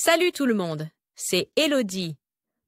Salut tout le monde, c'est Elodie.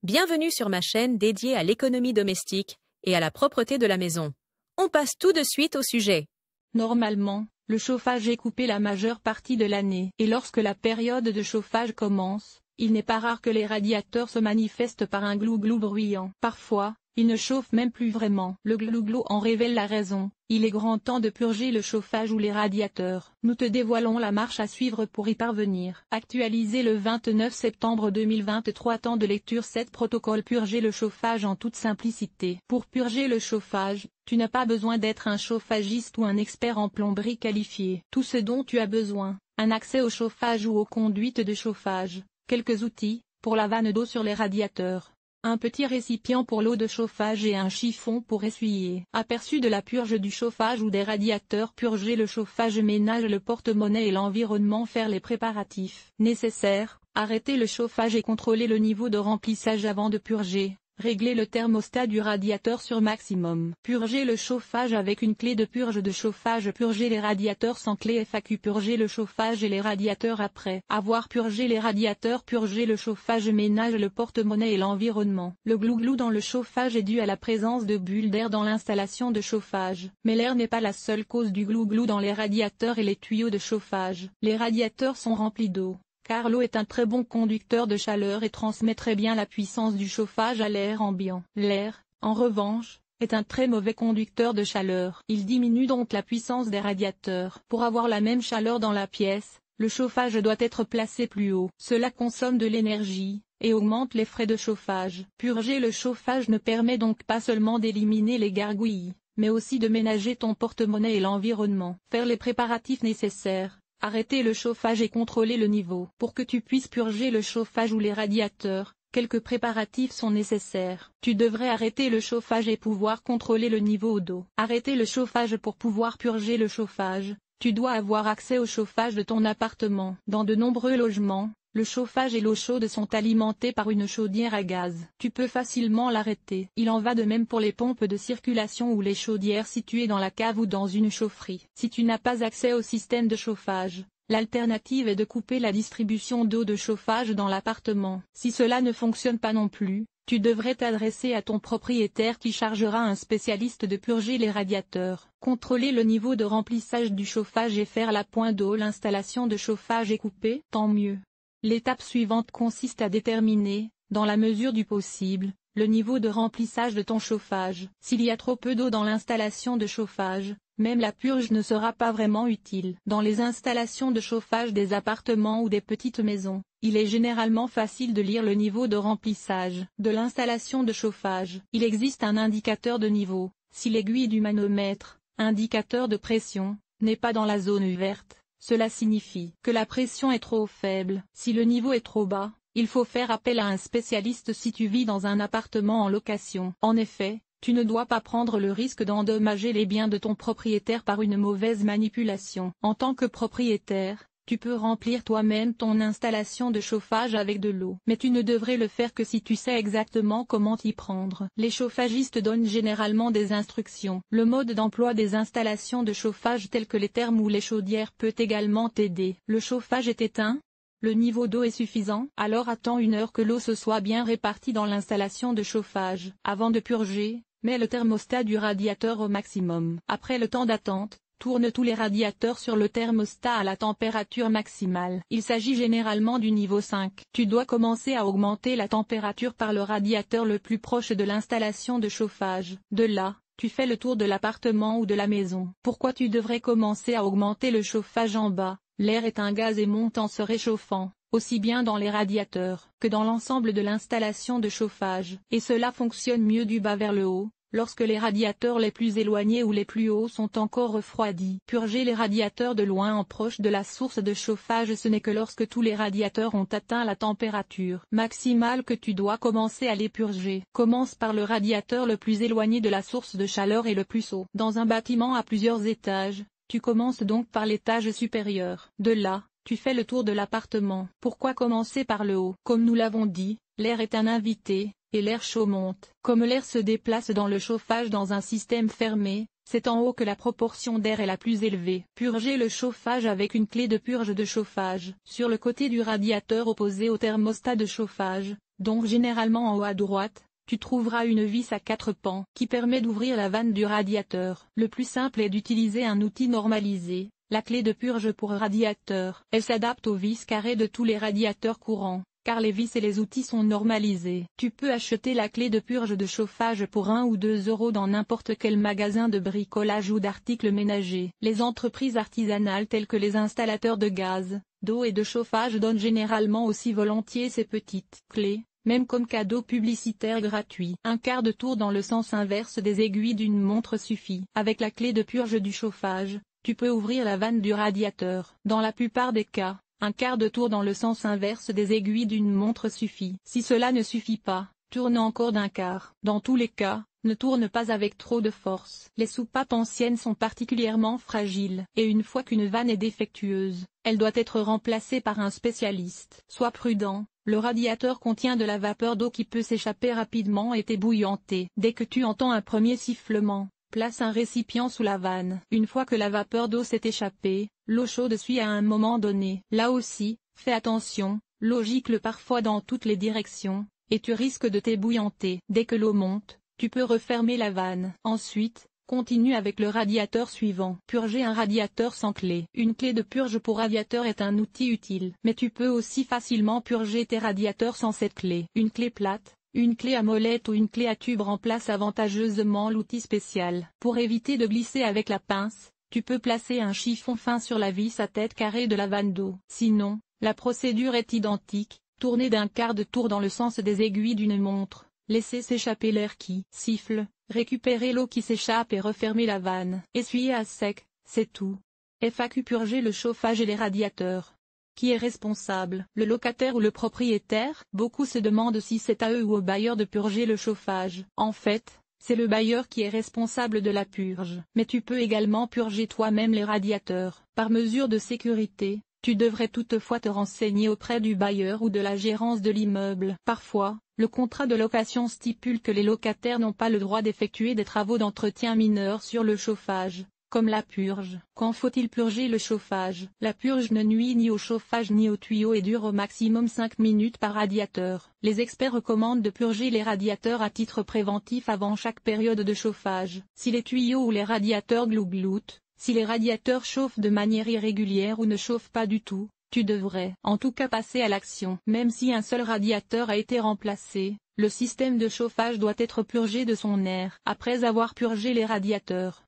Bienvenue sur ma chaîne dédiée à l'économie domestique et à la propreté de la maison. On passe tout de suite au sujet. Normalement, le chauffage est coupé la majeure partie de l'année. Et lorsque la période de chauffage commence, il n'est pas rare que les radiateurs se manifestent par un glou-glou bruyant. Parfois, ils ne chauffent même plus vraiment. Le glou-glou en révèle la raison. Il est grand temps de purger le chauffage ou les radiateurs. Nous te dévoilons la marche à suivre pour y parvenir. Actualisé le 29 septembre 2023. Temps de lecture 7. Protocole purger le chauffage en toute simplicité. Pour purger le chauffage, tu n'as pas besoin d'être un chauffagiste ou un expert en plomberie qualifié. Tout ce dont tu as besoin, un accès au chauffage ou aux conduites de chauffage, quelques outils, pour la vanne d'eau sur les radiateurs, un petit récipient pour l'eau de chauffage et un chiffon pour essuyer. Aperçu de la purge du chauffage ou des radiateurs. Purger le chauffage, ménage le porte-monnaie et l'environnement. Faire les préparatifs nécessaires, arrêter le chauffage et contrôler le niveau de remplissage avant de purger. Régler le thermostat du radiateur sur maximum. Purger le chauffage avec une clé de purge de chauffage. Purger les radiateurs sans clé FAQ. Purger le chauffage et les radiateurs après avoir purgé les radiateurs. Purger le chauffage, ménage le porte-monnaie et l'environnement. Le glou-glou dans le chauffage est dû à la présence de bulles d'air dans l'installation de chauffage. Mais l'air n'est pas la seule cause du glou-glou dans les radiateurs et les tuyaux de chauffage. Les radiateurs sont remplis d'eau, car l'eau est un très bon conducteur de chaleur et transmet très bien la puissance du chauffage à l'air ambiant. L'air, en revanche, est un très mauvais conducteur de chaleur. Il diminue donc la puissance des radiateurs. Pour avoir la même chaleur dans la pièce, le chauffage doit être placé plus haut. Cela consomme de l'énergie et augmente les frais de chauffage. Purger le chauffage ne permet donc pas seulement d'éliminer les gargouilles, mais aussi de ménager ton porte-monnaie et l'environnement. Faire les préparatifs nécessaires. Arrêter le chauffage et contrôler le niveau. Pour que tu puisses purger le chauffage ou les radiateurs, quelques préparatifs sont nécessaires. Tu devrais arrêter le chauffage et pouvoir contrôler le niveau d'eau. Arrêter le chauffage pour pouvoir purger le chauffage. Tu dois avoir accès au chauffage de ton appartement. Dans de nombreux logements, le chauffage et l'eau chaude sont alimentés par une chaudière à gaz. Tu peux facilement l'arrêter. Il en va de même pour les pompes de circulation ou les chaudières situées dans la cave ou dans une chaufferie. Si tu n'as pas accès au système de chauffage, l'alternative est de couper la distribution d'eau de chauffage dans l'appartement. Si cela ne fonctionne pas non plus, tu devrais t'adresser à ton propriétaire qui chargera un spécialiste de purger les radiateurs. Contrôler le niveau de remplissage du chauffage et faire la pointe d'eau. L'installation de chauffage est coupée, tant mieux. L'étape suivante consiste à déterminer, dans la mesure du possible, le niveau de remplissage de ton chauffage. S'il y a trop peu d'eau dans l'installation de chauffage, même la purge ne sera pas vraiment utile. Dans les installations de chauffage des appartements ou des petites maisons, il est généralement facile de lire le niveau de remplissage de l'installation de chauffage. Il existe un indicateur de niveau. Si l'aiguille du manomètre, indicateur de pression, n'est pas dans la zone verte, cela signifie que la pression est trop faible. Si le niveau est trop bas, il faut faire appel à un spécialiste si tu vis dans un appartement en location. En effet, tu ne dois pas prendre le risque d'endommager les biens de ton propriétaire par une mauvaise manipulation. En tant que propriétaire, tu peux remplir toi-même ton installation de chauffage avec de l'eau. Mais tu ne devrais le faire que si tu sais exactement comment t'y prendre. Les chauffagistes donnent généralement des instructions. Le mode d'emploi des installations de chauffage tels que les thermes ou les chaudières peut également t'aider. Le chauffage est éteint? Le niveau d'eau est suffisant? Alors attends 1 heure que l'eau se soit bien répartie dans l'installation de chauffage. Avant de purger, mets le thermostat du radiateur au maximum. Après le temps d'attente, tourne tous les radiateurs sur le thermostat à la température maximale. Il s'agit généralement du niveau 5. Tu dois commencer à augmenter la température par le radiateur le plus proche de l'installation de chauffage. De là, tu fais le tour de l'appartement ou de la maison. Pourquoi tu devrais commencer à augmenter le chauffage en bas? L'air est un gaz et monte en se réchauffant, aussi bien dans les radiateurs que dans l'ensemble de l'installation de chauffage. Et cela fonctionne mieux du bas vers le haut, lorsque les radiateurs les plus éloignés ou les plus hauts sont encore refroidis. Purger les radiateurs de loin en proche de la source de chauffage. Ce n'est que lorsque tous les radiateurs ont atteint la température maximale que tu dois commencer à les purger. Commence par le radiateur le plus éloigné de la source de chaleur et le plus haut. Dans un bâtiment à plusieurs étages, tu commences donc par l'étage supérieur. De là, tu fais le tour de l'appartement. Pourquoi commencer par le haut? Comme nous l'avons dit, l'air est un invité, et l'air chaud monte. Comme l'air se déplace dans le chauffage dans un système fermé, c'est en haut que la proportion d'air est la plus élevée. Purger le chauffage avec une clé de purge de chauffage. Sur le côté du radiateur opposé au thermostat de chauffage, donc généralement en haut à droite, tu trouveras une vis à 4 pans qui permet d'ouvrir la vanne du radiateur. Le plus simple est d'utiliser un outil normalisé, la clé de purge pour radiateur. Elle s'adapte aux vis carrées de tous les radiateurs courants, car les vis et les outils sont normalisés. Tu peux acheter la clé de purge de chauffage pour 1 ou 2 euros dans n'importe quel magasin de bricolage ou d'articles ménagers. Les entreprises artisanales telles que les installateurs de gaz, d'eau et de chauffage donnent généralement aussi volontiers ces petites clés, même comme cadeau publicitaire gratuit. Un quart de tour dans le sens inverse des aiguilles d'une montre suffit. Avec la clé de purge du chauffage, tu peux ouvrir la vanne du radiateur. Dans la plupart des cas, un quart de tour dans le sens inverse des aiguilles d'une montre suffit. Si cela ne suffit pas, tourne encore d'un quart. Dans tous les cas, ne tourne pas avec trop de force. Les soupapes anciennes sont particulièrement fragiles, et une fois qu'une vanne est défectueuse, elle doit être remplacée par un spécialiste. Sois prudent, le radiateur contient de la vapeur d'eau qui peut s'échapper rapidement et t'ébouillanter. Dès que tu entends un premier sifflement, place un récipient sous la vanne. Une fois que la vapeur d'eau s'est échappée, l'eau chaude suit à un moment donné. Là aussi, fais attention, l'eau gicle parfois dans toutes les directions, et tu risques de t'ébouillanter. Dès que l'eau monte, tu peux refermer la vanne. Ensuite, continue avec le radiateur suivant. Purger un radiateur sans clé. Une clé de purge pour radiateur est un outil utile. Mais tu peux aussi facilement purger tes radiateurs sans cette clé. Une clé plate, une clé à molette ou une clé à tube remplace avantageusement l'outil spécial. Pour éviter de glisser avec la pince, tu peux placer un chiffon fin sur la vis à tête carrée de la vanne d'eau. Sinon, la procédure est identique, tourner d'un quart de tour dans le sens des aiguilles d'une montre, laisser s'échapper l'air qui siffle, récupérer l'eau qui s'échappe et refermer la vanne. Essuyer à sec, c'est tout. FAQ. Purger le chauffage et les radiateurs. Qui est responsable, le locataire ou le propriétaire? Beaucoup se demandent si c'est à eux ou au bailleur de purger le chauffage. En fait, c'est le bailleur qui est responsable de la purge. Mais tu peux également purger toi-même les radiateurs. Par mesure de sécurité, tu devrais toutefois te renseigner auprès du bailleur ou de la gérance de l'immeuble. Parfois, le contrat de location stipule que les locataires n'ont pas le droit d'effectuer des travaux d'entretien mineurs sur le chauffage, comme la purge. Quand faut-il purger le chauffage? La purge ne nuit ni au chauffage ni aux tuyaux et dure au maximum 5 minutes par radiateur. Les experts recommandent de purger les radiateurs à titre préventif avant chaque période de chauffage. Si les tuyaux ou les radiateurs glougloutent, si les radiateurs chauffent de manière irrégulière ou ne chauffent pas du tout, tu devrais en tout cas passer à l'action. Même si un seul radiateur a été remplacé, le système de chauffage doit être purgé de son air. Après avoir purgé les radiateurs,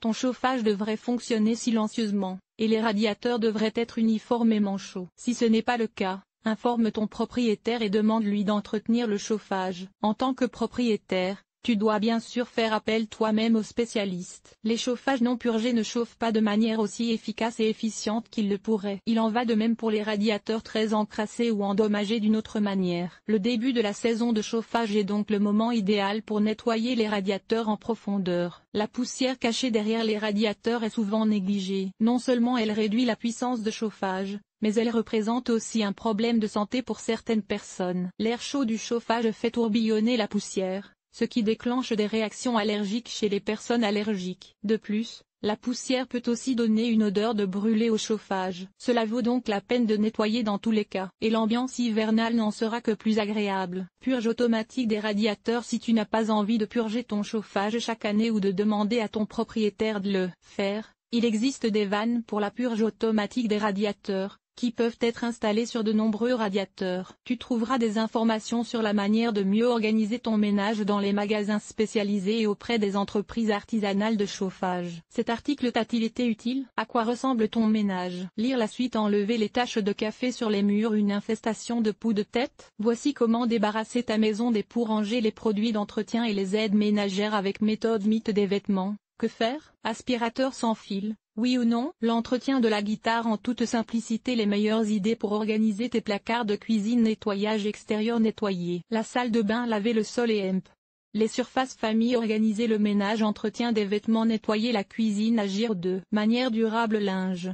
ton chauffage devrait fonctionner silencieusement, et les radiateurs devraient être uniformément chauds. Si ce n'est pas le cas, informe ton propriétaire et demande-lui d'entretenir le chauffage. En tant que propriétaire, tu dois bien sûr faire appel toi-même aux spécialistes. Les chauffages non purgés ne chauffent pas de manière aussi efficace et efficiente qu'ils le pourraient. Il en va de même pour les radiateurs très encrassés ou endommagés d'une autre manière. Le début de la saison de chauffage est donc le moment idéal pour nettoyer les radiateurs en profondeur. La poussière cachée derrière les radiateurs est souvent négligée. Non seulement elle réduit la puissance de chauffage, mais elle représente aussi un problème de santé pour certaines personnes. L'air chaud du chauffage fait tourbillonner la poussière, ce qui déclenche des réactions allergiques chez les personnes allergiques. De plus, la poussière peut aussi donner une odeur de brûlé au chauffage. Cela vaut donc la peine de nettoyer dans tous les cas, et l'ambiance hivernale n'en sera que plus agréable. Purge automatique des radiateurs. Si tu n'as pas envie de purger ton chauffage chaque année ou de demander à ton propriétaire de le faire, il existe des vannes pour la purge automatique des radiateurs, qui peuvent être installés sur de nombreux radiateurs. Tu trouveras des informations sur la manière de mieux organiser ton ménage dans les magasins spécialisés et auprès des entreprises artisanales de chauffage. Cet article t'a-t-il été utile? À quoi ressemble ton ménage? Lire la suite. Enlever les taches de café sur les murs. Une infestation de poux de tête? Voici comment débarrasser ta maison des poux. Ranger les produits d'entretien et les aides ménagères avec méthode mythe des vêtements. Que faire? Aspirateur sans fil, oui ou non? L'entretien de la guitare en toute simplicité. Les meilleures idées pour organiser tes placards de cuisine. Nettoyage extérieur. Nettoyer la salle de bain. Laver le sol et les surfaces famille. Organiser le ménage. Entretien des vêtements. Nettoyer la cuisine. Agir de manière durable. Linge,